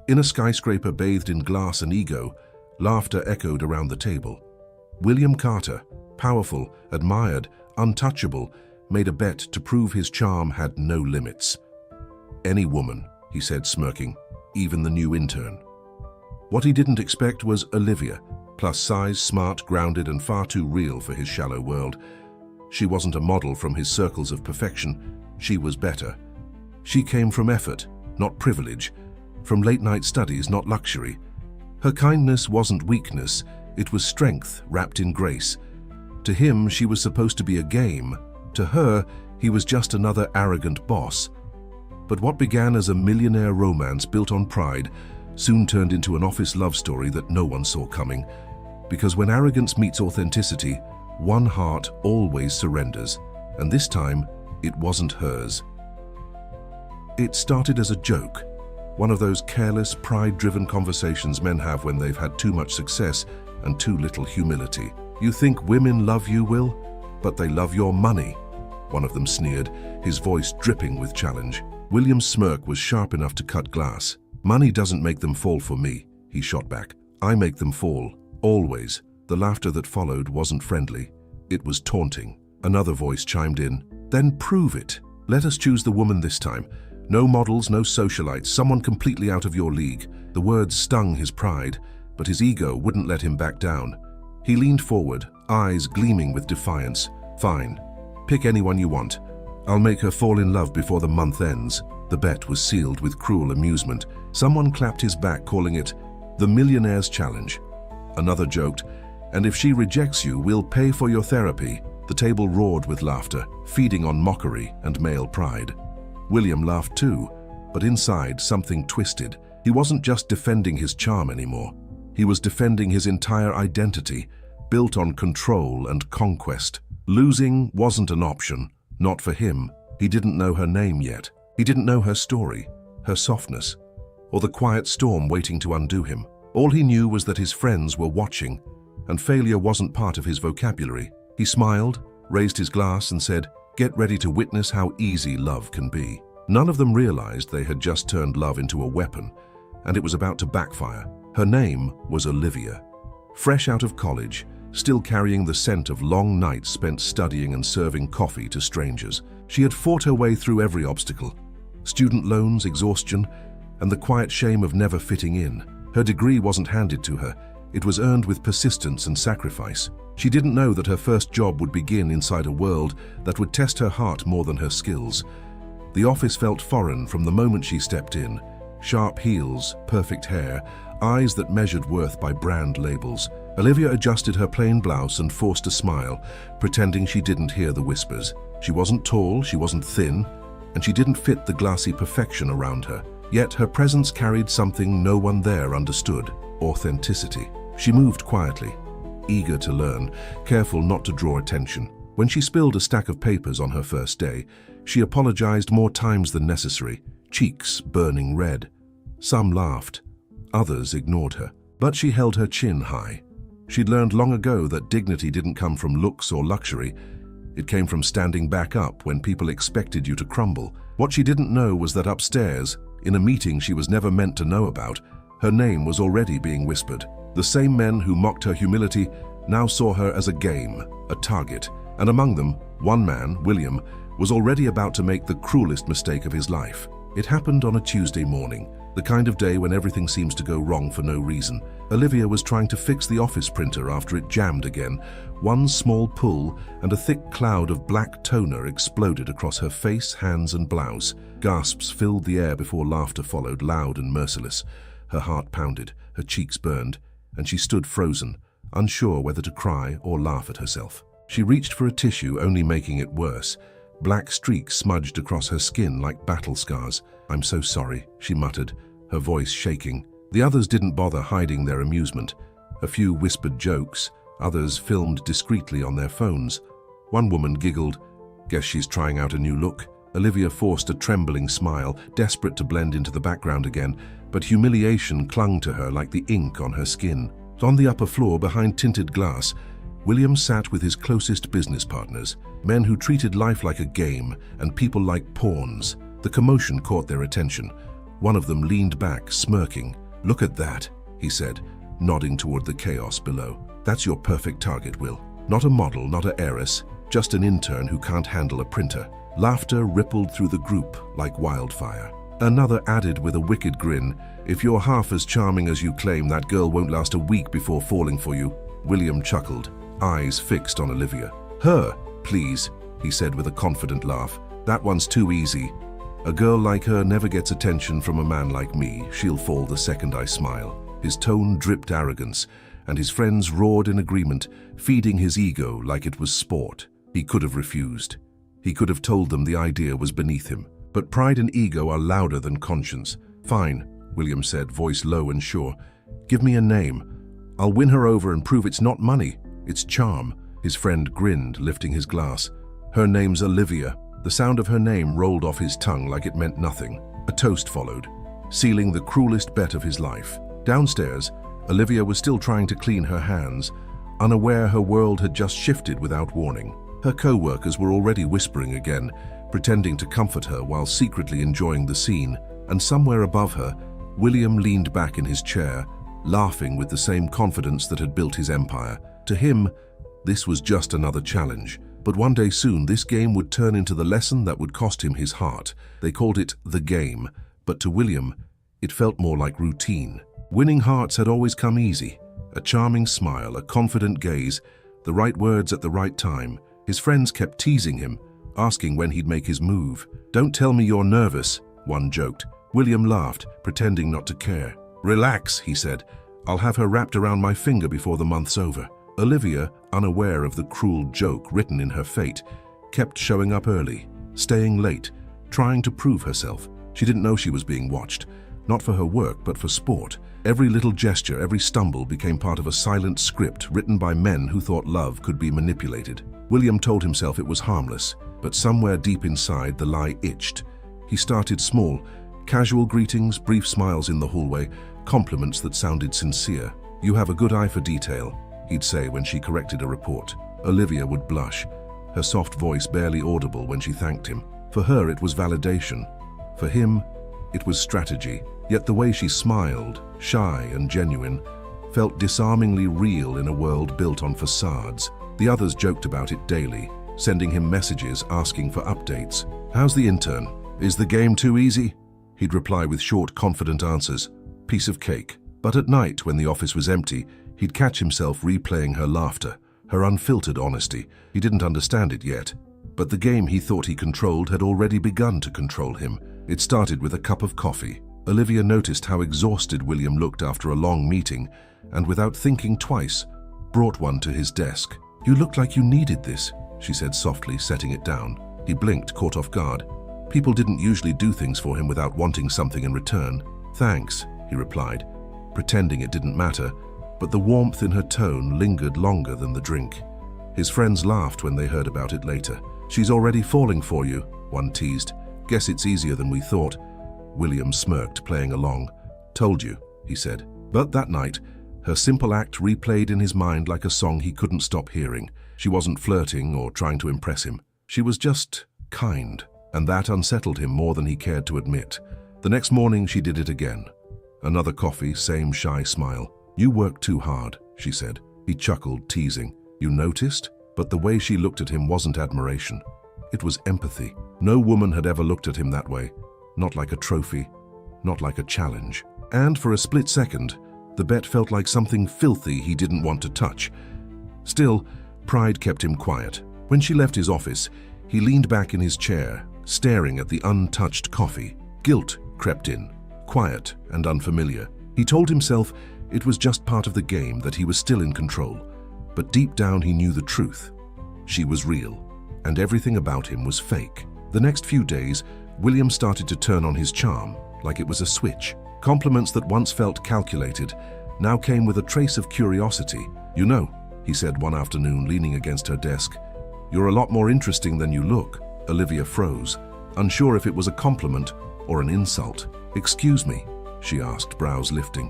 In a skyscraper bathed in glass and ego, laughter echoed around the table. William Carter, powerful, admired, untouchable, made a bet to prove his charm had no limits. "Any woman," he said, smirking, "even the new intern." What he didn't expect was Olivia, plus size, smart, grounded, and far too real for his shallow world. She wasn't a model from his circles of perfection. She was better. She came from effort, not privilege, from late-night studies, not luxury. Her kindness wasn't weakness, it was strength wrapped in grace. To him, she was supposed to be a game. To her, he was just another arrogant boss. But what began as a millionaire romance built on pride soon turned into an office love story that no one saw coming. Because when arrogance meets authenticity, one heart always surrenders, and this time, it wasn't hers. It started as a joke, one of those careless, pride-driven conversations men have when they've had too much success and too little humility. "You think women love you, Will? But they love your money," one of them sneered, his voice dripping with challenge. William's smirk was sharp enough to cut glass. "Money doesn't make them fall for me," he shot back. "I make them fall, always." The laughter that followed wasn't friendly. It was taunting. Another voice chimed in. "Then prove it. Let us choose the woman this time. No models, no socialites, someone completely out of your league." The words stung his pride, but his ego wouldn't let him back down. He leaned forward, eyes gleaming with defiance. "Fine. Pick anyone you want. I'll make her fall in love before the month ends." The bet was sealed with cruel amusement. Someone clapped his back, calling it the Millionaire'S Challenge. Another joked, "And if she rejects you, we'll pay for your therapy." The table roared with laughter, feeding on mockery and male pride. William laughed too, but inside something twisted. He wasn't just defending his charm anymore. He was defending his entire identity, built on control and conquest. Losing wasn't an option, not for him. He didn't know her name yet. He didn't know her story, her softness, or the quiet storm waiting to undo him. All he knew was that his friends were watching, and failure wasn't part of his vocabulary. He smiled, raised his glass, and said, "Get ready to witness how easy love can be." None of them realized they had just turned love into a weapon, and it was about to backfire. Her name was Olivia. Fresh out of college, still carrying the scent of long nights spent studying and serving coffee to strangers. She had fought her way through every obstacle. Student loans, exhaustion, and the quiet shame of never fitting in. Her degree wasn't handed to her. It was earned with persistence and sacrifice. She didn't know that her first job would begin inside a world that would test her heart more than her skills. The office felt foreign from the moment she stepped in. Sharp heels, perfect hair, eyes that measured worth by brand labels. Olivia adjusted her plain blouse and forced a smile, pretending she didn't hear the whispers. She wasn't tall, she wasn't thin, and she didn't fit the glassy perfection around her. Yet her presence carried something no one there understood: authenticity. She moved quietly, eager to learn, careful not to draw attention. When she spilled a stack of papers on her first day, she apologized more times than necessary, cheeks burning red. Some laughed, others ignored her, but she held her chin high. She'd learned long ago that dignity didn't come from looks or luxury. It came from standing back up when people expected you to crumble. What she didn't know was that upstairs, in a meeting she was never meant to know about, her name was already being whispered. The same men who mocked her humility now saw her as a game, a target, and among them, one man, William, was already about to make the cruelest mistake of his life. It happened on a Tuesday morning, the kind of day when everything seems to go wrong for no reason. Olivia was trying to fix the office printer after it jammed again. One small pull, and a thick cloud of black toner exploded across her face, hands, and blouse. Gasps filled the air before laughter followed, loud and merciless. Her heart pounded, her cheeks burned, and she stood frozen, unsure whether to cry or laugh at herself. She reached for a tissue, only making it worse. Black streaks smudged across her skin like battle scars. "I'm so sorry," she muttered, her voice shaking. The others didn't bother hiding their amusement. A few whispered jokes, others filmed discreetly on their phones. One woman giggled, "Guess she's trying out a new look." Olivia forced a trembling smile, desperate to blend into the background again, but humiliation clung to her like the ink on her skin. On the upper floor, behind tinted glass, William sat with his closest business partners, men who treated life like a game and people like pawns. The commotion caught their attention. One of them leaned back, smirking. "Look at that," he said, nodding toward the chaos below. "That's your perfect target, Will. Not a model, not an heiress, just an intern who can't handle a printer." Laughter rippled through the group like wildfire. Another added with a wicked grin, "If you're half as charming as you claim, that girl won't last a week before falling for you." William chuckled, eyes fixed on Olivia. "Her, please," he said with a confident laugh. "That one's too easy. A girl like her never gets attention from a man like me. She'll fall the second I smile." His tone dripped arrogance, and his friends roared in agreement, feeding his ego like it was sport. He could have refused. He could have told them the idea was beneath him. But pride and ego are louder than conscience. "Fine," William said, voice low and sure. "Give me a name. I'll win her over and prove it's not money, it's charm." His friend grinned, lifting his glass. "Her name's Olivia." The sound of her name rolled off his tongue like it meant nothing. A toast followed, sealing the cruelest bet of his life. Downstairs, Olivia was still trying to clean her hands, unaware her world had just shifted without warning. Her co-workers were already whispering again, pretending to comfort her while secretly enjoying the scene, and somewhere above her, William leaned back in his chair, laughing with the same confidence that had built his empire. To him, this was just another challenge. But one day soon, this game would turn into the lesson that would cost him his heart. They called it the game, but to William, it felt more like routine. Winning hearts had always come easy. A charming smile, a confident gaze, the right words at the right time. His friends kept teasing him, asking when he'd make his move. "Don't tell me you're nervous," one joked. William laughed, pretending not to care. "Relax," he said. "I'll have her wrapped around my finger before the month's over." Olivia, unaware of the cruel joke written in her fate, kept showing up early, staying late, trying to prove herself. She didn't know she was being watched, not for her work but for sport. Every little gesture, every stumble became part of a silent script written by men who thought love could be manipulated. William told himself it was harmless, but somewhere deep inside the lie itched. He started small, casual greetings, brief smiles in the hallway, compliments that sounded sincere. "You have a good eye for detail," he'd say when she corrected a report. Olivia would blush, her soft voice barely audible when she thanked him. For her, it was validation. For him, it was strategy. Yet the way she smiled, shy and genuine, felt disarmingly real in a world built on facades. The others joked about it daily, sending him messages asking for updates. "How's the intern? Is the game too easy?" He'd reply with short, confident answers. "Piece of cake." But at night, when the office was empty, he'd catch himself replaying her laughter, her unfiltered honesty. He didn't understand it yet, but the game he thought he controlled had already begun to control him. It started with a cup of coffee. Olivia noticed how exhausted William looked after a long meeting, and without thinking twice, brought one to his desk. "You looked like you needed this," she said softly, setting it down. He blinked, caught off guard. People didn't usually do things for him without wanting something in return. "Thanks," he replied, pretending it didn't matter, but the warmth in her tone lingered longer than the drink. His friends laughed when they heard about it later. "She's already falling for you," one teased. "Guess it's easier than we thought." William smirked, playing along. "Told you," he said. But that night, her simple act replayed in his mind like a song he couldn't stop hearing. She wasn't flirting or trying to impress him. She was just kind, and that unsettled him more than he cared to admit. The next morning, she did it again. Another coffee, same shy smile. "You work too hard," she said. He chuckled, teasing. "You noticed?" But the way she looked at him wasn't admiration. It was empathy. No woman had ever looked at him that way. Not like a trophy, not like a challenge. And for a split second, the bet felt like something filthy he didn't want to touch. Still, pride kept him quiet. When she left his office, he leaned back in his chair, staring at the untouched coffee. Guilt crept in, quiet and unfamiliar. He told himself it was just part of the game, that he was still in control. But deep down he knew the truth. She was real, and everything about him was fake. The next few days, William started to turn on his charm, like it was a switch. Compliments that once felt calculated now came with a trace of curiosity. "You know," he said one afternoon, leaning against her desk, "you're a lot more interesting than you look." Olivia froze, unsure if it was a compliment or an insult. "Excuse me?" she asked, brows lifting.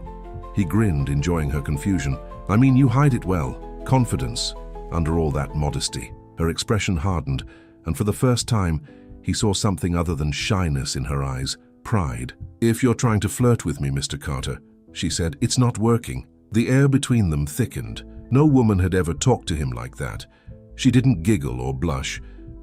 He grinned, enjoying her confusion. "I mean, you hide it well. Confidence, under all that modesty." Her expression hardened, and for the first time, he saw something other than shyness in her eyes. Pride. "If you're trying to flirt with me, Mr. Carter," she said, "it's not working." The air between them thickened. No woman had ever talked to him like that. She didn't giggle or blush.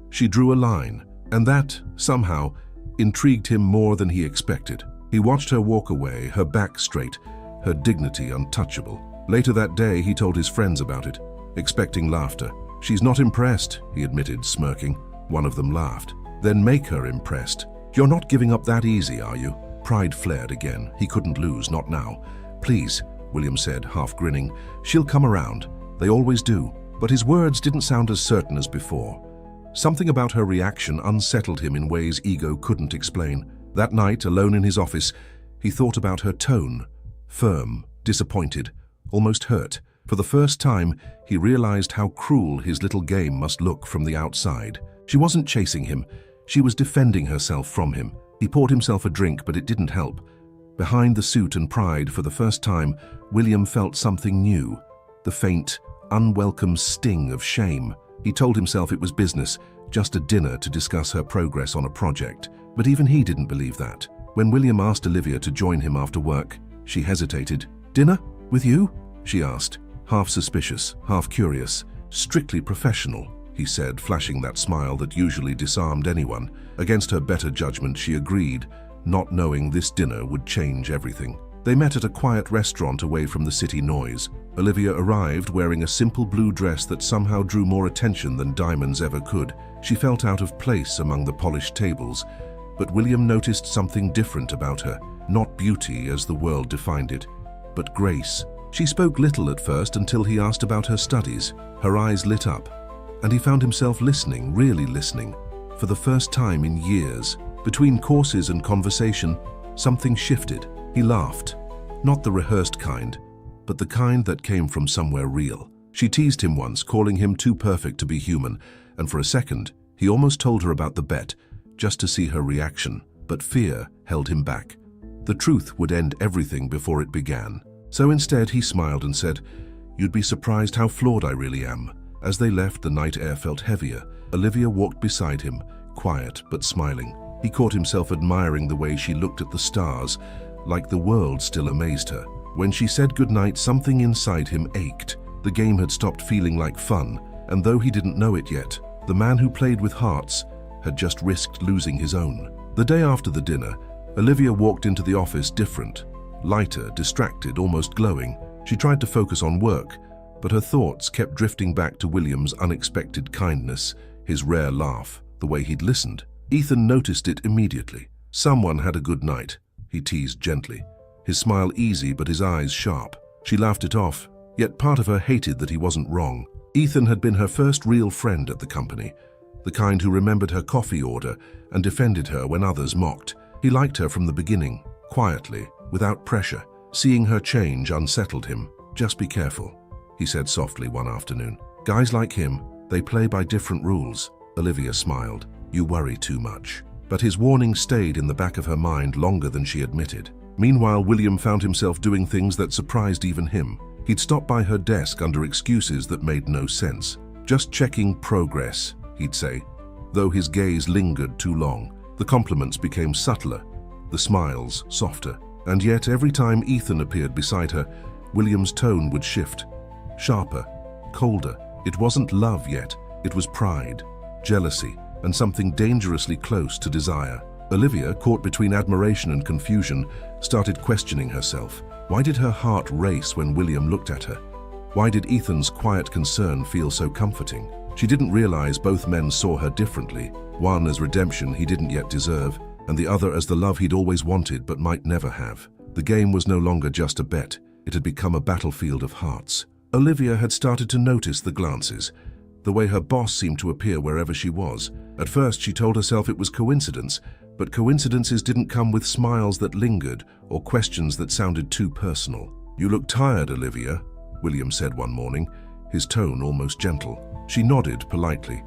She drew a line, and that, somehow, intrigued him more than he expected. He watched her walk away, her back straight, her dignity untouchable. Later that day, he told his friends about it, expecting laughter. "She's not impressed," he admitted, smirking. One of them laughed. "Then make her impressed. You're not giving up that easy, are you?" Pride flared again. He couldn't lose, not now. "Please," William said, half grinning. "She'll come around. They always do." But his words didn't sound as certain as before. Something about her reaction unsettled him in ways ego couldn't explain. That night, alone in his office, he thought about her tone. Firm, disappointed, almost hurt. For the first time, he realized how cruel his little game must look from the outside. She wasn't chasing him. She was defending herself from him. He poured himself a drink, but it didn't help. Behind the suit and pride, for the first time, William felt something new. The faint, unwelcome sting of shame. He told himself it was business, just a dinner to discuss her progress on a project. But even he didn't believe that. When William asked Olivia to join him after work, she hesitated. "Dinner? With you?" she asked, half suspicious, half curious. "Strictly professional," he said, flashing that smile that usually disarmed anyone. Against her better judgment, she agreed, not knowing this dinner would change everything. They met at a quiet restaurant away from the city noise. Olivia arrived wearing a simple blue dress that somehow drew more attention than diamonds ever could. She felt out of place among the polished tables, but William noticed something different about her. Not beauty as the world defined it, but grace. She spoke little at first until he asked about her studies. Her eyes lit up, and he found himself listening, really listening, for the first time in years. Between courses and conversation, something shifted. He laughed. Not the rehearsed kind, but the kind that came from somewhere real. She teased him once, calling him too perfect to be human, and for a second, he almost told her about the bet, just to see her reaction. But fear held him back. The truth would end everything before it began. So instead, he smiled and said, "You'd be surprised how flawed I really am." As they left, the night air felt heavier. Olivia walked beside him, quiet but smiling. He caught himself admiring the way she looked at the stars, like the world still amazed her. When she said goodnight, something inside him ached. The game had stopped feeling like fun, and though he didn't know it yet, the man who played with hearts had just risked losing his own. The day after the dinner, Olivia walked into the office different, lighter, distracted, almost glowing. She tried to focus on work, but her thoughts kept drifting back to William's unexpected kindness, his rare laugh, the way he'd listened. Ethan noticed it immediately. "Someone had a good night," he teased gently, his smile easy but his eyes sharp. She laughed it off, yet part of her hated that he wasn't wrong. Ethan had been her first real friend at the company, the kind who remembered her coffee order and defended her when others mocked. He liked her from the beginning, quietly, without pressure. Seeing her change unsettled him. "Just be careful," he said softly one afternoon. "Guys like him, they play by different rules." Olivia smiled. "You worry too much." But his warning stayed in the back of her mind longer than she admitted. Meanwhile, William found himself doing things that surprised even him. He'd stop by her desk under excuses that made no sense. "Just checking progress," he'd say, though his gaze lingered too long. The compliments became subtler, the smiles softer. And yet, every time Ethan appeared beside her, William's tone would shift. Sharper, colder. It wasn't love yet. It was pride, jealousy, and something dangerously close to desire. Olivia, caught between admiration and confusion, started questioning herself. Why did her heart race when William looked at her? Why did Ethan's quiet concern feel so comforting? She didn't realize both men saw her differently, one as redemption he didn't yet deserve, and the other as the love he'd always wanted but might never have. The game was no longer just a bet. It had become a battlefield of hearts. Olivia had started to notice the glances, the way her boss seemed to appear wherever she was. At first, she told herself it was coincidence, but coincidences didn't come with smiles that lingered or questions that sounded too personal. "You look tired, Olivia," William said one morning, his tone almost gentle. She nodded politely,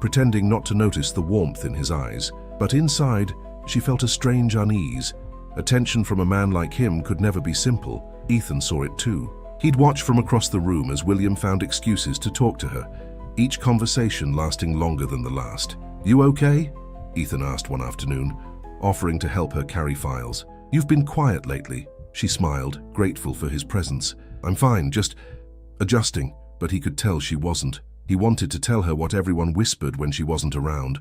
pretending not to notice the warmth in his eyes. But inside, she felt a strange unease. Attention from a man like him could never be simple. Ethan saw it too. He'd watch from across the room as William found excuses to talk to her, each conversation lasting longer than the last. "You okay?" Ethan asked one afternoon, offering to help her carry files. "You've been quiet lately." She smiled, grateful for his presence. "I'm fine, just adjusting," but he could tell she wasn't. He wanted to tell her what everyone whispered when she wasn't around,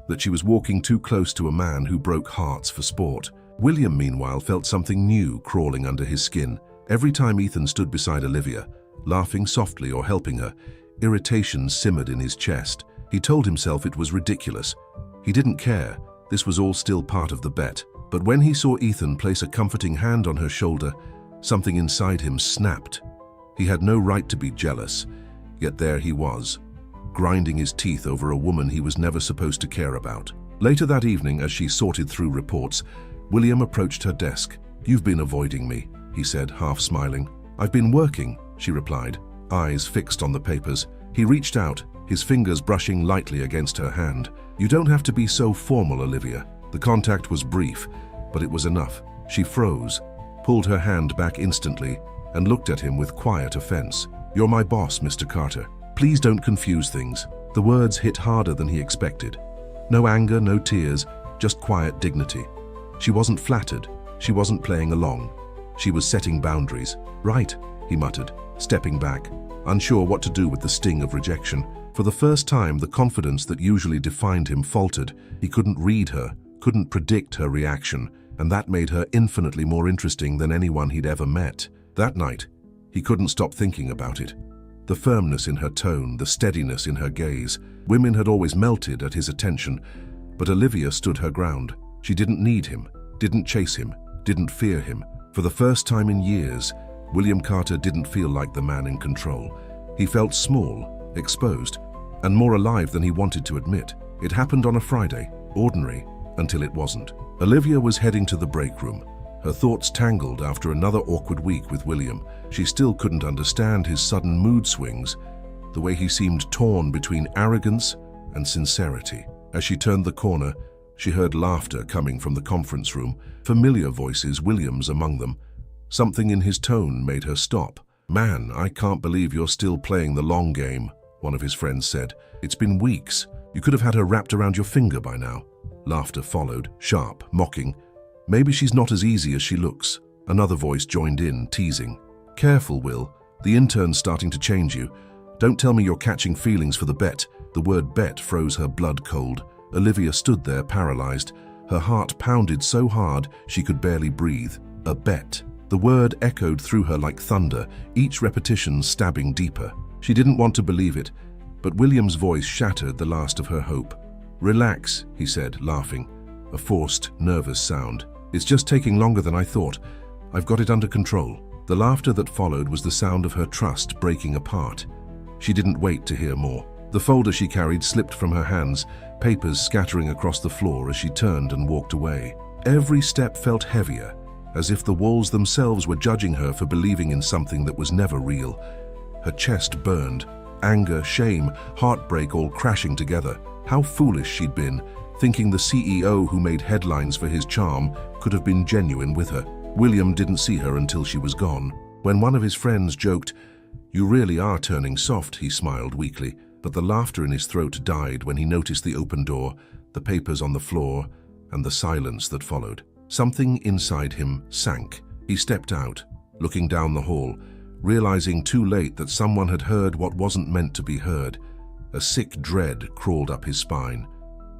that she was walking too close to a man who broke hearts for sport. William, meanwhile, felt something new crawling under his skin. Every time Ethan stood beside Olivia, laughing softly or helping her, irritation simmered in his chest. He told himself it was ridiculous. He didn't care. This was all still part of the bet. But when he saw Ethan place a comforting hand on her shoulder, something inside him snapped. He had no right to be jealous, yet there he was, grinding his teeth over a woman he was never supposed to care about. Later that evening, as she sorted through reports, William approached her desk. "You've been avoiding me," he said, half smiling. "I've been working," she replied, eyes fixed on the papers. He reached out, his fingers brushing lightly against her hand. "You don't have to be so formal, Olivia." The contact was brief, but it was enough. She froze, pulled her hand back instantly, and looked at him with quiet offense. "You're my boss, Mr. Carter. Please don't confuse things." The words hit harder than he expected. No anger, no tears, just quiet dignity. She wasn't flattered. She wasn't playing along. She was setting boundaries. "Right," he muttered, stepping back, unsure what to do with the sting of rejection. For the first time, the confidence that usually defined him faltered. He couldn't read her, couldn't predict her reaction, and that made her infinitely more interesting than anyone he'd ever met. That night, he couldn't stop thinking about it. The firmness in her tone, the steadiness in her gaze. Women had always melted at his attention, but Olivia stood her ground. She didn't need him, didn't chase him, didn't fear him. For the first time in years, William Carter didn't feel like the man in control. He felt small, exposed, and more alive than he wanted to admit. It happened on a Friday, ordinary, until it wasn't. Olivia was heading to the break room, her thoughts tangled after another awkward week with William. She still couldn't understand his sudden mood swings, the way he seemed torn between arrogance and sincerity. As she turned the corner, she heard laughter coming from the conference room, familiar voices, William's among them. Something in his tone made her stop. "Man, I can't believe you're still playing the long game," one of his friends said. "It's been weeks. You could have had her wrapped around your finger by now." Laughter followed, sharp, mocking. "Maybe she's not as easy as she looks." Another voice joined in, teasing. "Careful, Will. The intern's starting to change you. Don't tell me you're catching feelings for the bet." The word bet froze her blood cold. Olivia stood there, paralyzed. Her heart pounded so hard she could barely breathe. A bet. The word echoed through her like thunder, each repetition stabbing deeper. She didn't want to believe it, but William's voice shattered the last of her hope. "Relax," he said, laughing, a forced, nervous sound. "It's just taking longer than I thought. I've got it under control." The laughter that followed was the sound of her trust breaking apart. She didn't wait to hear more. The folder she carried slipped from her hands, papers scattering across the floor as she turned and walked away. Every step felt heavier, as if the walls themselves were judging her for believing in something that was never real. Her chest burned, anger, shame, heartbreak all crashing together. How foolish she'd been, thinking the CEO who made headlines for his charm could have been genuine with her. William didn't see her until she was gone. When one of his friends joked, "You really are turning soft," he smiled weakly, but the laughter in his throat died when he noticed the open door, the papers on the floor, and the silence that followed. Something inside him sank. He stepped out, looking down the hall, realizing too late that someone had heard what wasn't meant to be heard. A sick dread crawled up his spine.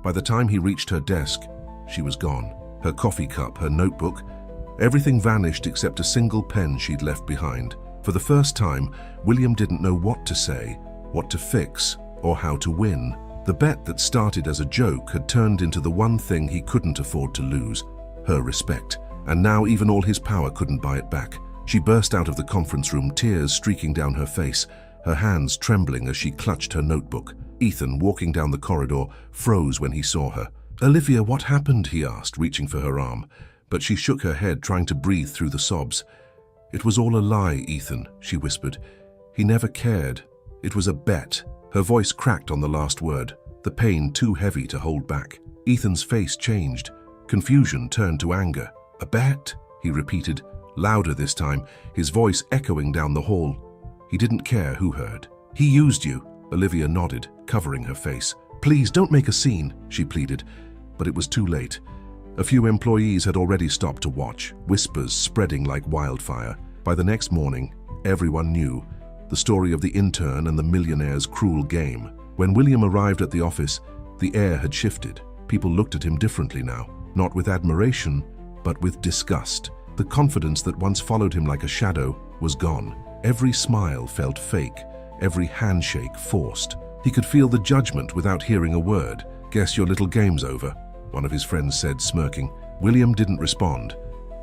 By the time he reached her desk, she was gone. Her coffee cup, her notebook, everything vanished except a single pen she'd left behind. For the first time, William didn't know what to say, what to fix, or how to win. The bet that started as a joke had turned into the one thing he couldn't afford to lose, her respect. And now even all his power couldn't buy it back. She burst out of the conference room, tears streaking down her face, her hands trembling as she clutched her notebook. Ethan, walking down the corridor, froze when he saw her. "Olivia, what happened?" he asked, reaching for her arm. But she shook her head, trying to breathe through the sobs. "It was all a lie, Ethan," she whispered. "He never cared. It was a bet." Her voice cracked on the last word, the pain too heavy to hold back. Ethan's face changed. Confusion turned to anger. "A bet?" he repeated, louder this time, his voice echoing down the hall. He didn't care who heard. "He used you." Olivia nodded, covering her face. "Please, don't make a scene," she pleaded. But it was too late. A few employees had already stopped to watch, whispers spreading like wildfire. By the next morning, everyone knew the story of the intern and the Millionaire'S cruel game. When William arrived at the office, the air had shifted. People looked at him differently now, not with admiration, but with disgust. The confidence that once followed him like a shadow was gone. Every smile felt fake, every handshake forced. He could feel the judgment without hearing a word. "Guess your little game's over," one of his friends said, smirking. William didn't respond.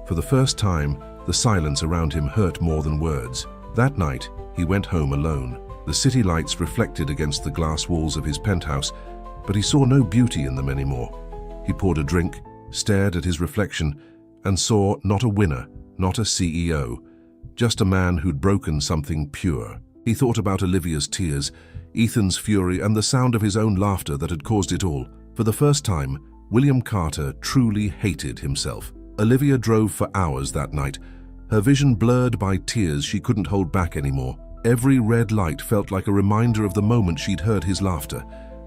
For the first time, the silence around him hurt more than words. That night, he went home alone. The city lights reflected against the glass walls of his penthouse, but he saw no beauty in them anymore. He poured a drink, stared at his reflection, and saw not a winner, not a CEO, just a man who'd broken something pure. He thought about Olivia's tears, Ethan's fury, and the sound of his own laughter that had caused it all. For the first time, William Carter truly hated himself. Olivia drove for hours that night, her vision blurred by tears she couldn't hold back anymore. Every red light felt like a reminder of the moment she'd heard his laughter,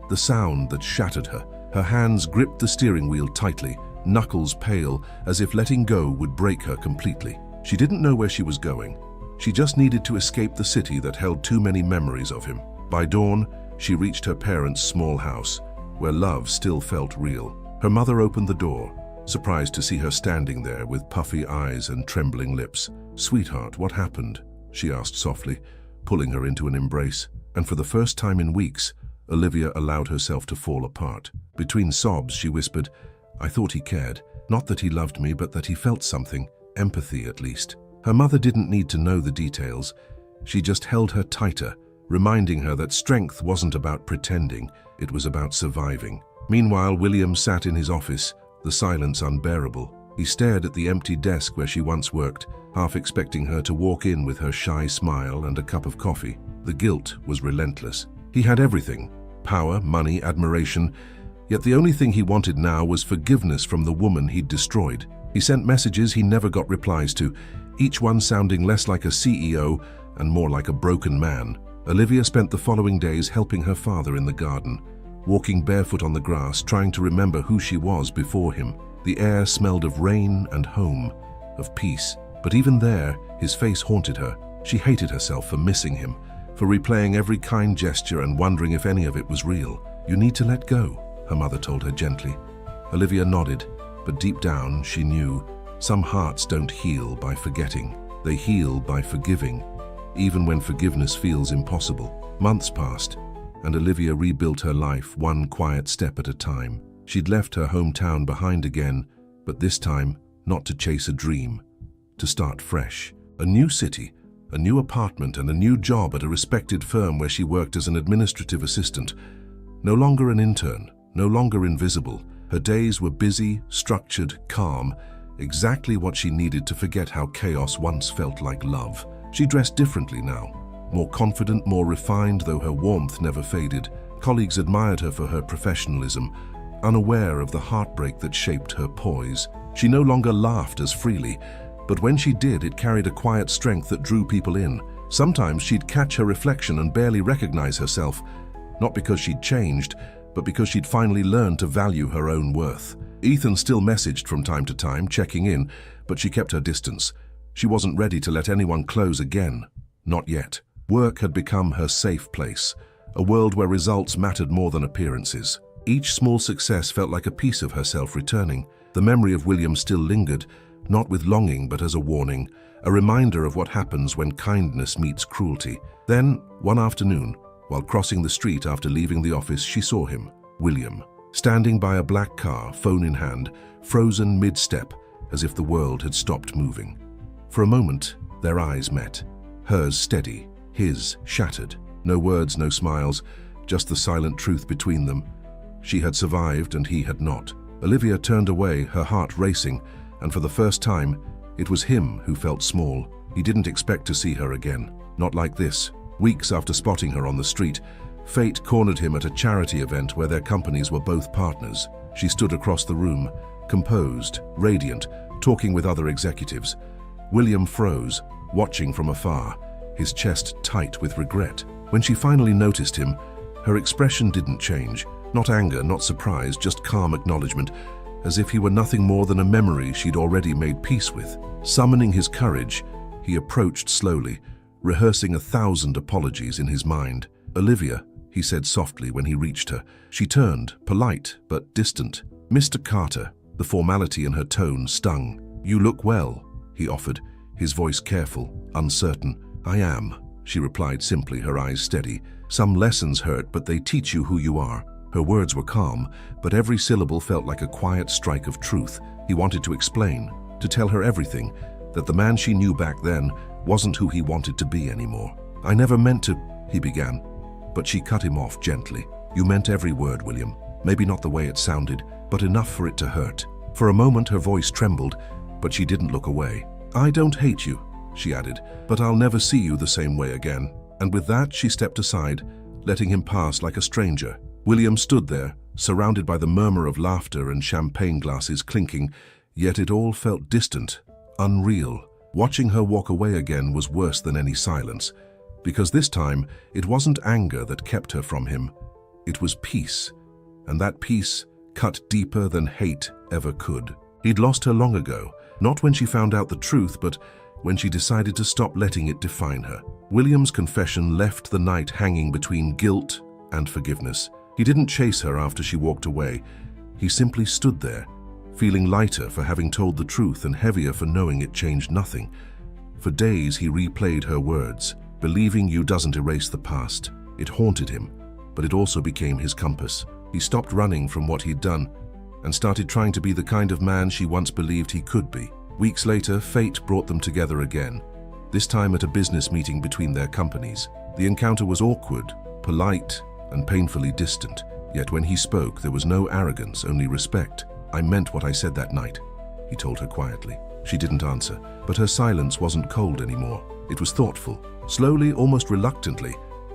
the sound that shattered her. Her hands gripped the steering wheel tightly, knuckles pale, as if letting go would break her completely. She didn't know where she was going. She just needed to escape the city that held too many memories of him. By dawn, she reached her parents' small house, where love still felt real. Her mother opened the door, surprised to see her standing there with puffy eyes and trembling lips. "Sweetheart, what happened?" she asked softly, pulling her into an embrace. And for the first time in weeks, Olivia allowed herself to fall apart. Between sobs, she whispered, "I thought he cared. Not that he loved me, but that he felt something. Empathy, at least." Her mother didn't need to know the details. She just held her tighter, reminding her that strength wasn't about pretending, it was about surviving. Meanwhile, William sat in his office, the silence unbearable. He stared at the empty desk where she once worked, half expecting her to walk in with her shy smile and a cup of coffee. The guilt was relentless. He had everything: power, money, admiration. Yet the only thing he wanted now was forgiveness from the woman he'd destroyed. He sent messages he never got replies to, each one sounding less like a CEO and more like a broken man. Olivia spent the following days helping her father in the garden, walking barefoot on the grass, trying to remember who she was before him. The air smelled of rain and home, of peace. But even there, his face haunted her. She hated herself for missing him, for replaying every kind gesture and wondering if any of it was real. "You need to let go," her mother told her gently. Olivia nodded, but deep down she knew some hearts don't heal by forgetting. They heal by forgiving, even when forgiveness feels impossible. Months passed, and Olivia rebuilt her life one quiet step at a time. She'd left her hometown behind again, but this time not to chase a dream, to start fresh. A new city, a new apartment, and a new job at a respected firm where she worked as an administrative assistant. No longer an intern, no longer invisible. Her days were busy, structured, calm, exactly what she needed to forget how chaos once felt like love. She dressed differently now, more confident, more refined, though her warmth never faded. Colleagues admired her for her professionalism, unaware of the heartbreak that shaped her poise. She no longer laughed as freely, but when she did, it carried a quiet strength that drew people in. Sometimes she'd catch her reflection and barely recognize herself, not because she'd changed, but because she'd finally learned to value her own worth. Ethan still messaged from time to time, checking in, but she kept her distance. She wasn't ready to let anyone close again. Not yet. Work had become her safe place, a world where results mattered more than appearances. Each small success felt like a piece of herself returning. The memory of William still lingered, not with longing but as a warning, a reminder of what happens when kindness meets cruelty. Then, one afternoon, while crossing the street after leaving the office, she saw him, William, standing by a black car, phone in hand, frozen mid-step, as if the world had stopped moving. For a moment, their eyes met, hers steady, his shattered. No words, no smiles, just the silent truth between them. She had survived and he had not. Olivia turned away, her heart racing, and for the first time, it was him who felt small. He didn't expect to see her again, not like this. Weeks after spotting her on the street, fate cornered him at a charity event where their companies were both partners. She stood across the room, composed, radiant, talking with other executives. William froze, watching from afar, his chest tight with regret. When she finally noticed him, her expression didn't change. Not anger, not surprise, just calm acknowledgement. as if he were nothing more than a memory she'd already made peace with. Summoning his courage, he approached slowly, rehearsing 1,000 apologies in his mind. "Olivia," he said softly when he reached her. She turned, polite but distant. "Mr. Carter." The formality in her tone stung. "You look well," he offered, his voice careful, uncertain. "I am," she replied simply, her eyes steady. "Some lessons hurt, but they teach you who you are." Her words were calm, but every syllable felt like a quiet strike of truth. He wanted to explain, to tell her everything, that the man she knew back then wasn't who he wanted to be anymore. "I never meant to," he began, but she cut him off gently. "You meant every word, William. Maybe not the way it sounded, but enough for it to hurt." For a moment her voice trembled, but she didn't look away. "I don't hate you," she added, "but I'll never see you the same way again." And with that she stepped aside, letting him pass like a stranger. William stood there, surrounded by the murmur of laughter and champagne glasses clinking, yet it all felt distant, unreal. Watching her walk away again was worse than any silence, because this time it wasn't anger that kept her from him. It was peace, and that peace cut deeper than hate ever could. He'd lost her long ago, not when she found out the truth, but when she decided to stop letting it define her. William's confession left the night hanging between guilt and forgiveness. He didn't chase her after she walked away. He simply stood there, feeling lighter for having told the truth and heavier for knowing it changed nothing. For days he replayed her words, "Believing you doesn't erase the past." It haunted him, but it also became his compass. He stopped running from what he'd done and started trying to be the kind of man she once believed he could be. Weeks later, fate brought them together again, this time at a business meeting between their companies. The encounter was awkward, polite, and painfully distant, yet when he spoke there was no arrogance, only respect. "I meant what I said that night," he told her quietly. She didn't answer, but her silence wasn't cold anymore. It was thoughtful. Slowly, almost reluctantly,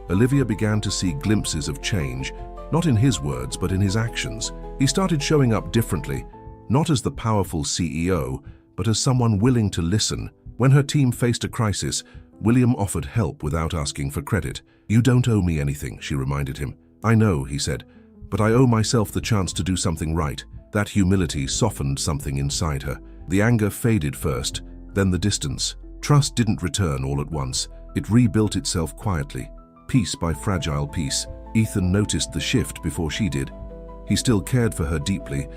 Olivia began to see glimpses of change, not in his words, but in his actions. He started showing up differently, not as the powerful CEO, but as someone willing to listen. When her team faced a crisis, William offered help without asking for credit. "You don't owe me anything," she reminded him. "I know," he said, "but I owe myself the chance to do something right." That humility softened something inside her. The anger faded first, then the distance. Trust didn't return all at once. It rebuilt itself quietly, piece by fragile piece. Ethan noticed the shift before she did. He still cared for her deeply,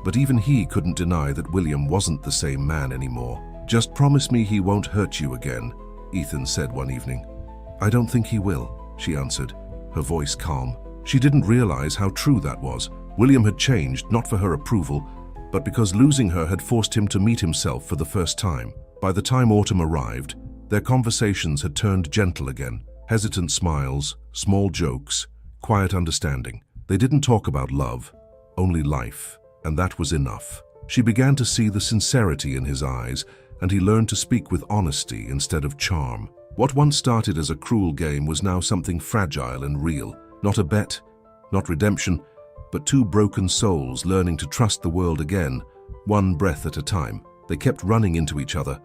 but even he couldn't deny that William wasn't the same man anymore. "Just promise me he won't hurt you again," Ethan said one evening. "I don't think he will," she answered, her voice calm. She didn't realize how true that was. William had changed, not for her approval, but because losing her had forced him to meet himself for the first time. By the time autumn arrived, their conversations had turned gentle again. Hesitant smiles, small jokes, quiet understanding. They didn't talk about love, only life, and that was enough. She began to see the sincerity in his eyes, and he learned to speak with honesty instead of charm. What once started as a cruel game was now something fragile and real. Not a bet, not redemption, but two broken souls learning to trust the world again, one breath at a time. They kept running into each other,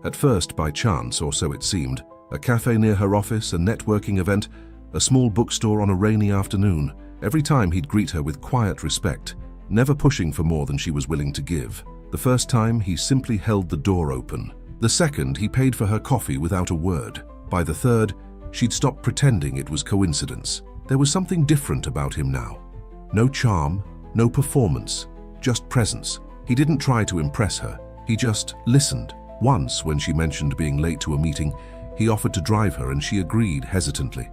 at first by chance, or so it seemed. A cafe near her office, a networking event, a small bookstore on a rainy afternoon. Every time he'd greet her with quiet respect, never pushing for more than she was willing to give. The first time, he simply held the door open. The second, he paid for her coffee without a word. By the third, she'd stopped pretending it was coincidence. There was something different about him now. No charm, no performance, just presence. He didn't try to impress her, he just listened. Once, when she mentioned being late to a meeting, he offered to drive her and she agreed hesitantly.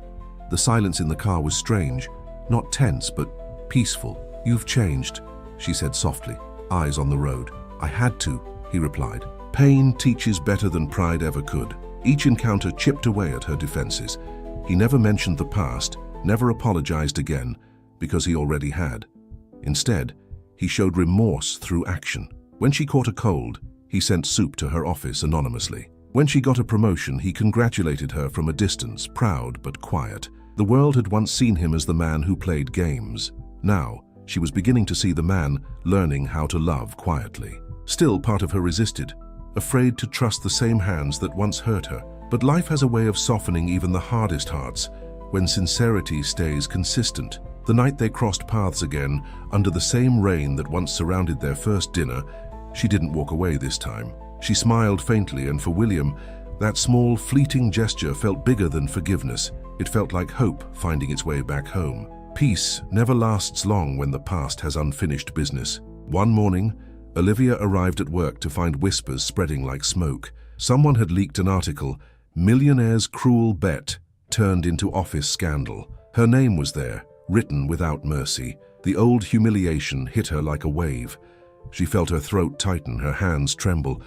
The silence in the car was strange, not tense, but peaceful. "You've changed," she said softly, eyes on the road. "I had to," he replied. Pain teaches better than pride ever could. Each encounter chipped away at her defenses. He never mentioned the past, never apologized again, because he already had. Instead, he showed remorse through action. When she caught a cold, he sent soup to her office anonymously. When she got a promotion, he congratulated her from a distance, proud but quiet. The world had once seen him as the man who played games. Now, she was beginning to see the man learning how to love quietly. Still, part of her resisted, afraid to trust the same hands that once hurt her. But life has a way of softening even the hardest hearts when sincerity stays consistent. The night they crossed paths again, under the same rain that once surrounded their first dinner, she didn't walk away this time. She smiled faintly, and for William, that small, fleeting gesture felt bigger than forgiveness. It felt like hope finding its way back home. Peace never lasts long when the past has unfinished business. One morning, Olivia arrived at work to find whispers spreading like smoke. Someone had leaked an article, "Millionaire'S Cruel Bet Turned into Office Scandal." Her name was there, written without mercy. The old humiliation hit her like a wave. She felt her throat tighten, her hands tremble.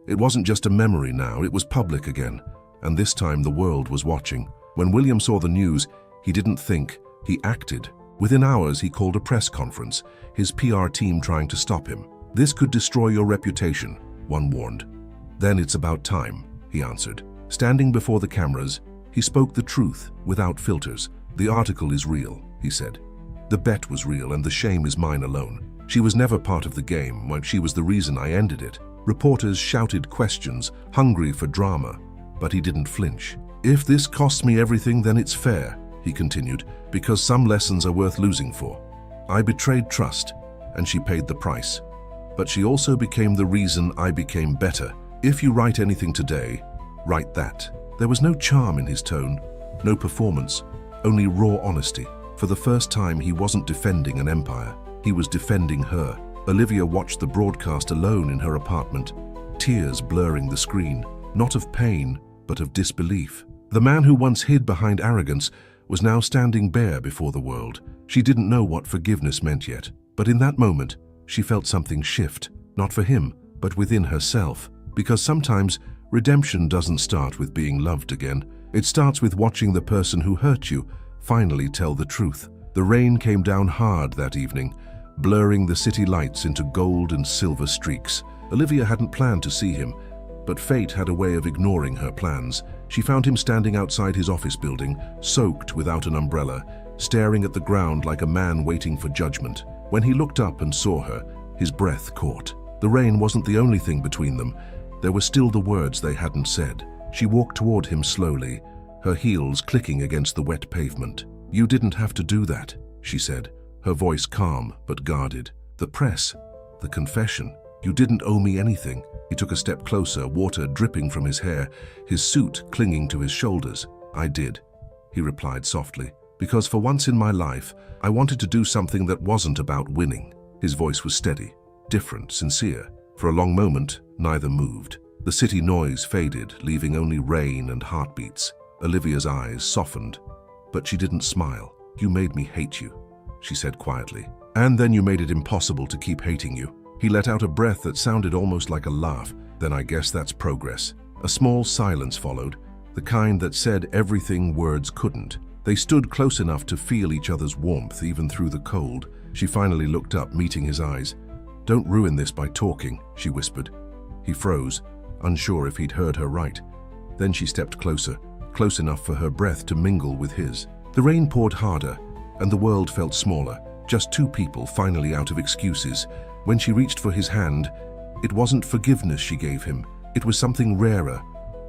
It wasn't just a memory now, it was public again. And this time the world was watching. When William saw the news, he didn't think, he acted. Within hours, he called a press conference, his PR team trying to stop him. "This could destroy your reputation," one warned. "Then it's about time," he answered. Standing before the cameras, he spoke the truth without filters. "The article is real," he said. "The bet was real, and the shame is mine alone. She was never part of the game, when she was the reason I ended it." Reporters shouted questions, hungry for drama, but he didn't flinch. "If this costs me everything, then it's fair," he continued, "because some lessons are worth losing for. I betrayed trust, and she paid the price. But she also became the reason I became better. If you write anything today, write that." There was no charm in his tone, no performance, only raw honesty. For the first time, he wasn't defending an empire. He was defending her. Olivia watched the broadcast alone in her apartment, tears blurring the screen, not of pain, but of disbelief. The man who once hid behind arrogance was now standing bare before the world. She didn't know what forgiveness meant yet, but in that moment, she felt something shift, not for him, but within herself. Because sometimes, redemption doesn't start with being loved again. It starts with watching the person who hurt you finally tell the truth. The rain came down hard that evening, blurring the city lights into gold and silver streaks. Olivia hadn't planned to see him, but fate had a way of ignoring her plans. She found him standing outside his office building, soaked without an umbrella, staring at the ground like a man waiting for judgment. When he looked up and saw her, his breath caught. The rain wasn't the only thing between them. There were still the words they hadn't said. She walked toward him slowly, her heels clicking against the wet pavement. "You didn't have to do that," she said, her voice calm but guarded. "The press, the confession, you didn't owe me anything." He took a step closer, water dripping from his hair, his suit clinging to his shoulders. "I did," he replied softly, "because for once in my life, I wanted to do something that wasn't about winning." His voice was steady, different, sincere. For a long moment, neither moved. The city noise faded, leaving only rain and heartbeats. Olivia's eyes softened, but she didn't smile. "You made me hate you," she said quietly. "And then you made it impossible to keep hating you." He let out a breath that sounded almost like a laugh. "Then I guess that's progress." A small silence followed, the kind that said everything words couldn't. They stood close enough to feel each other's warmth even through the cold. She finally looked up, meeting his eyes. "Don't ruin this by talking," she whispered. He froze, unsure if he'd heard her right. Then she stepped closer, close enough for her breath to mingle with his. The rain poured harder, and the world felt smaller. Just two people finally out of excuses. When she reached for his hand, it wasn't forgiveness she gave him. It was something rarer,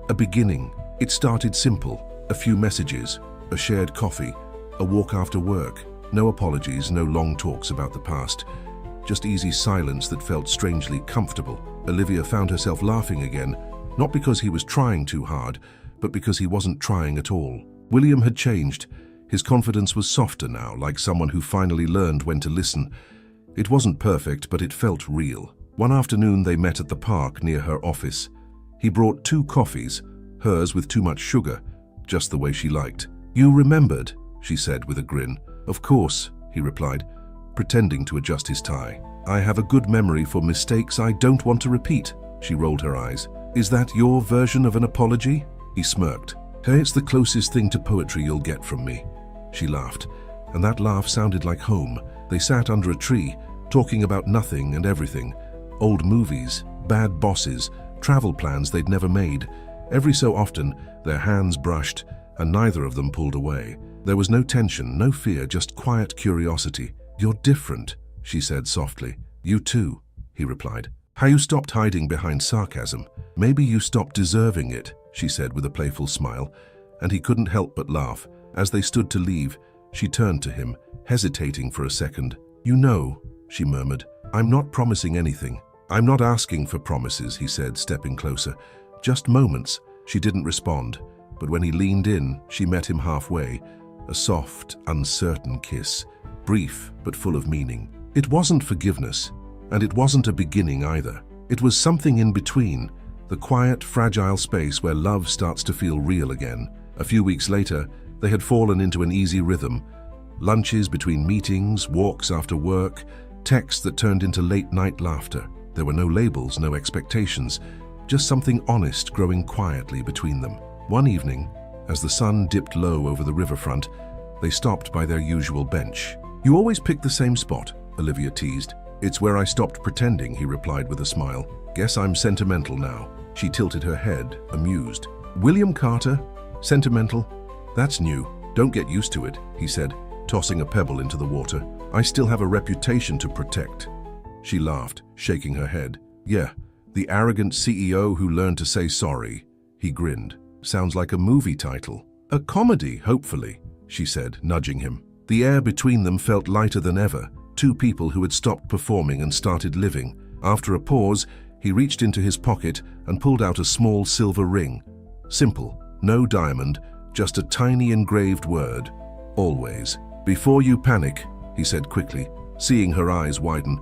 a beginning. It started simple, a few messages, a shared coffee, a walk after work. No apologies, no long talks about the past. Just easy silence that felt strangely comfortable. Olivia found herself laughing again, not because he was trying too hard, but because he wasn't trying at all. William had changed. His confidence was softer now, like someone who finally learned when to listen. It wasn't perfect, but it felt real. One afternoon they met at the park near her office. He brought 2 coffees, hers with too much sugar, just the way she liked. "You remembered," she said with a grin. "Of course," he replied, pretending to adjust his tie. "I have a good memory for mistakes I don't want to repeat." She rolled her eyes. "Is that your version of an apology?" He smirked. "Hey, it's the closest thing to poetry you'll get from me." She laughed, and that laugh sounded like home. They sat under a tree, talking about nothing and everything. Old movies, bad bosses, travel plans they'd never made. Every so often, their hands brushed, and neither of them pulled away. There was no tension, no fear, just quiet curiosity. "You're different," she said softly. "You too," he replied. "How you stopped hiding behind sarcasm. Maybe you stopped deserving it," she said with a playful smile, and he couldn't help but laugh. As they stood to leave, She turned to him, hesitating for a second. "You know," she murmured, "I'm not promising anything." "I'm not asking for promises," he said, stepping closer. "Just moments." She didn't respond, but when he leaned in, she met him halfway. A soft, uncertain kiss, brief but full of meaning. It wasn't forgiveness, and it wasn't a beginning either. It was something in between, the quiet, fragile space where love starts to feel real again. A few weeks later, they had fallen into an easy rhythm. Lunches between meetings, walks after work, texts that turned into late-night laughter. There were no labels, no expectations, just something honest growing quietly between them. One evening, as the sun dipped low over the riverfront, they stopped by their usual bench. "You always pick the same spot," Olivia teased. "It's where I stopped pretending," he replied with a smile. "Guess I'm sentimental now." She tilted her head, amused. "William Carter? Sentimental? That's new. Don't get used to it," he said, tossing a pebble into the water. "I still have a reputation to protect." She laughed, shaking her head. "Yeah, the arrogant CEO who learned to say sorry." He grinned. "Sounds like a movie title." "A comedy, hopefully," she said, nudging him. The air between them felt lighter than ever, two people who had stopped performing and started living. After a pause, he reached into his pocket and pulled out a small silver ring. Simple, no diamond, just a tiny engraved word, "Always." "Before you panic," he said quickly, seeing her eyes widen,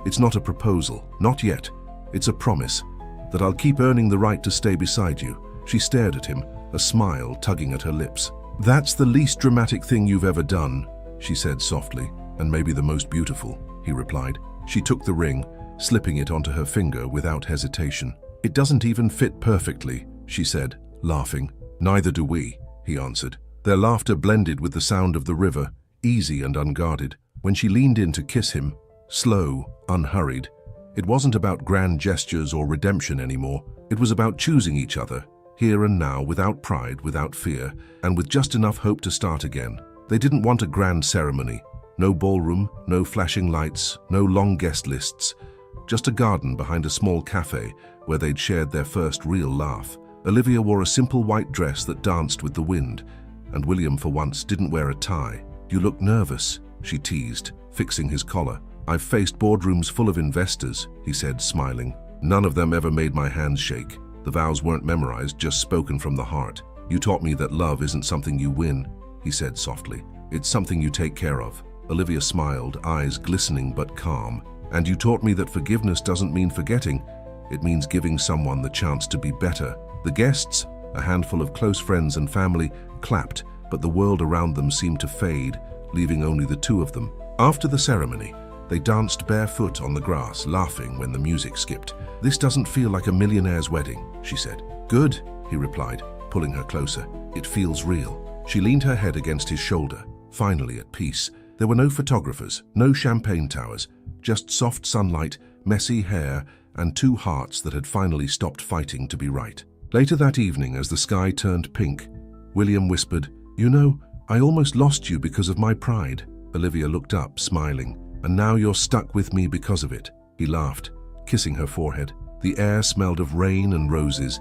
"it's not a proposal, not yet. It's a promise that I'll keep earning the right to stay beside you." She stared at him, a smile tugging at her lips. "That's the least dramatic thing you've ever done," she said softly, "and maybe the most beautiful," he replied. She took the ring, slipping it onto her finger without hesitation. "It doesn't even fit perfectly," she said, laughing. "Neither do we," he answered. Their laughter blended with the sound of the river, easy and unguarded. When she leaned in to kiss him, slow, unhurried, it wasn't about grand gestures or redemption anymore. It was about choosing each other, here and now, without pride, without fear, and with just enough hope to start again. They didn't want a grand ceremony. No ballroom, no flashing lights, no long guest lists. Just a garden behind a small cafe where they'd shared their first real laugh. Olivia wore a simple white dress that danced with the wind, and William, for once, didn't wear a tie. "You look nervous," she teased, fixing his collar. "I've faced boardrooms full of investors," he said, smiling. "None of them ever made my hands shake. The vows weren't memorized, just spoken from the heart. You taught me that love isn't something you win," he said softly. "It's something you take care of." Olivia smiled, eyes glistening but calm. "And you taught me that forgiveness doesn't mean forgetting. It means giving someone the chance to be better." The guests, a handful of close friends and family, clapped, but the world around them seemed to fade, leaving only the two of them. After the ceremony, they danced barefoot on the grass, laughing when the music skipped. "This doesn't feel like a millionaire's wedding," she said. "Good," he replied, pulling her closer. "It feels real." She leaned her head against his shoulder, finally at peace. There were no photographers, no champagne towers, just soft sunlight, messy hair, and two hearts that had finally stopped fighting to be right. Later that evening, as the sky turned pink, William whispered, "You know, I almost lost you because of my pride." Olivia looked up, smiling. "And now you're stuck with me because of it." He laughed, kissing her forehead. The air smelled of rain and roses,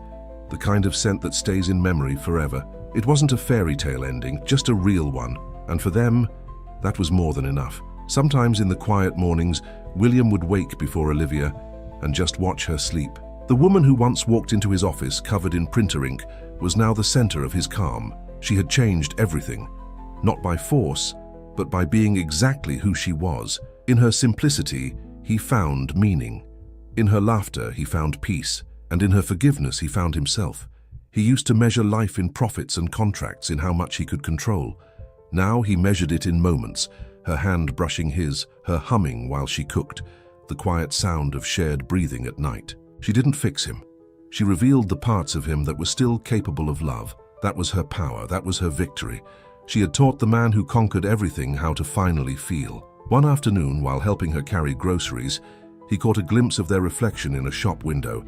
the kind of scent that stays in memory forever. It wasn't a fairy tale ending, just a real one. And for them, that was more than enough. Sometimes in the quiet mornings, William would wake before Olivia and just watch her sleep. The woman who once walked into his office covered in printer ink was now the center of his calm. She had changed everything, not by force, but by being exactly who she was. In her simplicity, he found meaning. In her laughter, he found peace. And in her forgiveness, he found himself. He used to measure life in profits and contracts, in how much he could control. Now he measured it in moments, her hand brushing his, her humming while she cooked, the quiet sound of shared breathing at night. She didn't fix him. She revealed the parts of him that were still capable of love. That was her power, that was her victory. She had taught the man who conquered everything how to finally feel. One afternoon, while helping her carry groceries, he caught a glimpse of their reflection in a shop window.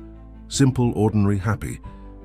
Simple, ordinary, happy.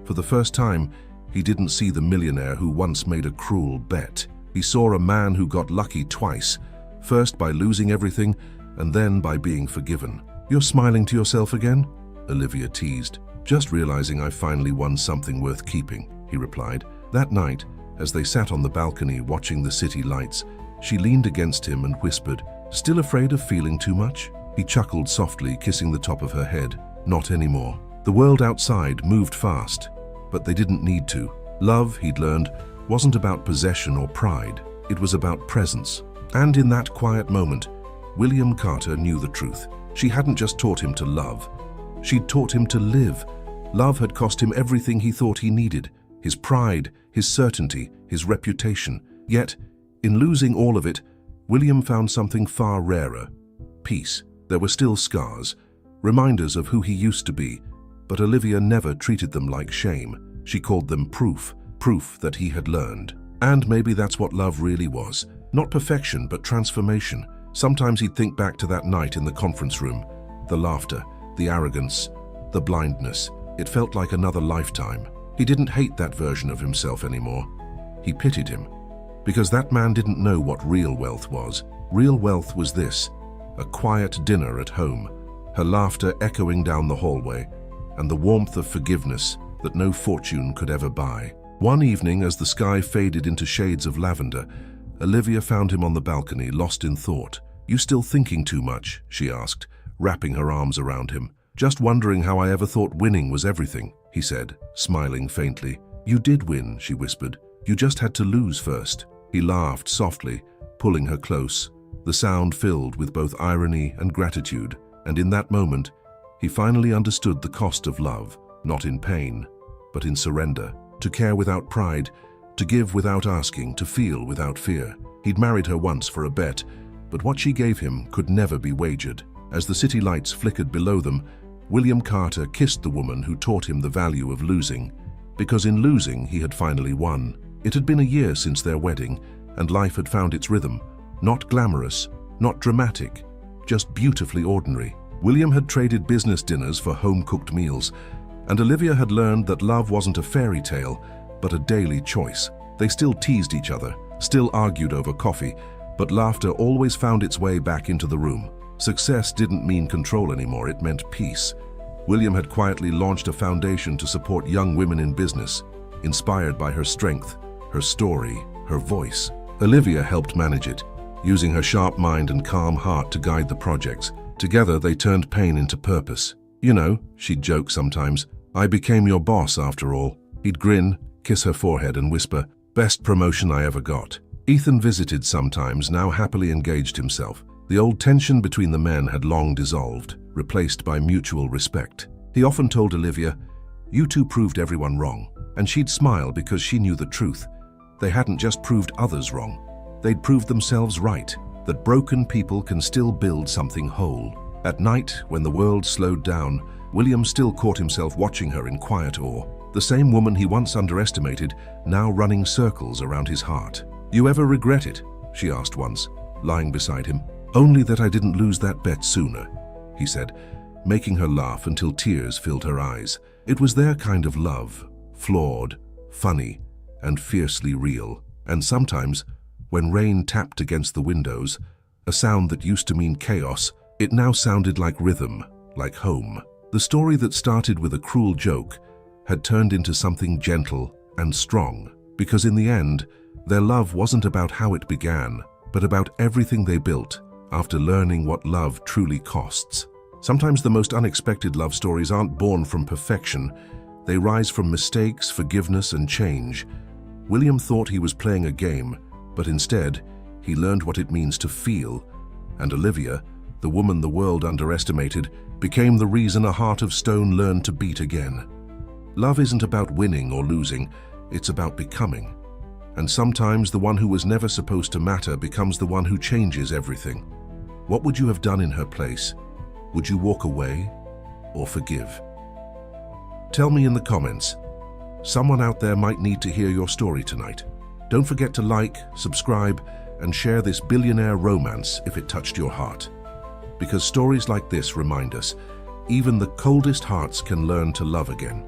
For the first time, he didn't see the millionaire who once made a cruel bet. He saw a man who got lucky twice, first by losing everything, and then by being forgiven. "You're smiling to yourself again?" Olivia teased. "Just realizing I finally won something worth keeping," he replied. That night, as they sat on the balcony watching the city lights, She leaned against him and whispered, "Still afraid of feeling too much?" He chuckled softly, kissing the top of her head. Not anymore. The world outside moved fast, but they didn't need to. Love, he'd learned, wasn't about possession or pride. It was about presence. And in that quiet moment, William Carter knew the truth. She hadn't just taught him to love. She'd taught him to live. Love had cost him everything he thought he needed: his pride, his certainty, his reputation. Yet, in losing all of it, William found something far rarer: peace. There were still scars, reminders of who he used to be, but Olivia never treated them like shame. She called them proof that he had learned. And maybe that's what love really was. Not perfection, but transformation. Sometimes he'd think back to that night in the conference room. The laughter, the arrogance, the blindness. It felt like another lifetime. He didn't hate that version of himself anymore. He pitied him. Because that man didn't know what real wealth was. Real wealth was this: a quiet dinner at home, her laughter echoing down the hallway, and the warmth of forgiveness that no fortune could ever buy. One evening, as the sky faded into shades of lavender, Olivia found him on the balcony, lost in thought. "You still thinking too much?" she asked, wrapping her arms around him. "Just wondering how I ever thought winning was everything," he said, smiling faintly. "You did win," she whispered. "You just had to lose first." He laughed softly, pulling her close, the sound filled with both irony and gratitude. And in that moment, he finally understood the cost of love, not in pain, but in surrender. To care without pride, to give without asking, to feel without fear. He'd married her once for a bet, but what she gave him could never be wagered. As the city lights flickered below them, William Carter kissed the woman who taught him the value of losing, because in losing he had finally won. It had been a year since their wedding, and life had found its rhythm. Not glamorous, not dramatic, just beautifully ordinary. William had traded business dinners for home-cooked meals, and Olivia had learned that love wasn't a fairy tale, but a daily choice. They still teased each other, still argued over coffee, but laughter always found its way back into the room. Success didn't mean control anymore, it meant peace. William had quietly launched a foundation to support young women in business, inspired by her strength, her story, her voice. Olivia helped manage it, using her sharp mind and calm heart to guide the projects. Together they turned pain into purpose. "You know," she'd joke sometimes, "I became your boss after all." He'd grin, kiss her forehead and whisper, "Best promotion I ever got." Ethan visited sometimes, now happily engaged himself. The old tension between the men had long dissolved, replaced by mutual respect. He often told Olivia, "You two proved everyone wrong," and she'd smile because she knew the truth. They hadn't just proved others wrong, they'd proved themselves right, that broken people can still build something whole. At night, when the world slowed down, William still caught himself watching her in quiet awe. The same woman he once underestimated, now running circles around his heart. "You ever regret it?" she asked once, lying beside him. "Only that I didn't lose that bet sooner," he said, making her laugh until tears filled her eyes. It was their kind of love, flawed, funny, and fiercely real. And sometimes, when rain tapped against the windows, a sound that used to mean chaos, it now sounded like rhythm, like home. The story that started with a cruel joke had turned into something gentle and strong, because in the end, their love wasn't about how it began, but about everything they built after learning what love truly costs. Sometimes the most unexpected love stories aren't born from perfection. They rise from mistakes, forgiveness, and change. William thought he was playing a game, but instead, he learned what it means to feel. And Olivia, the woman the world underestimated, became the reason a heart of stone learned to beat again. Love isn't about winning or losing, it's about becoming. And sometimes the one who was never supposed to matter becomes the one who changes everything. What would you have done in her place? Would you walk away or forgive? Tell me in the comments. Someone out there might need to hear your story tonight. Don't forget to like, subscribe, and share this billionaire romance if it touched your heart. Because stories like this remind us, even the coldest hearts can learn to love again.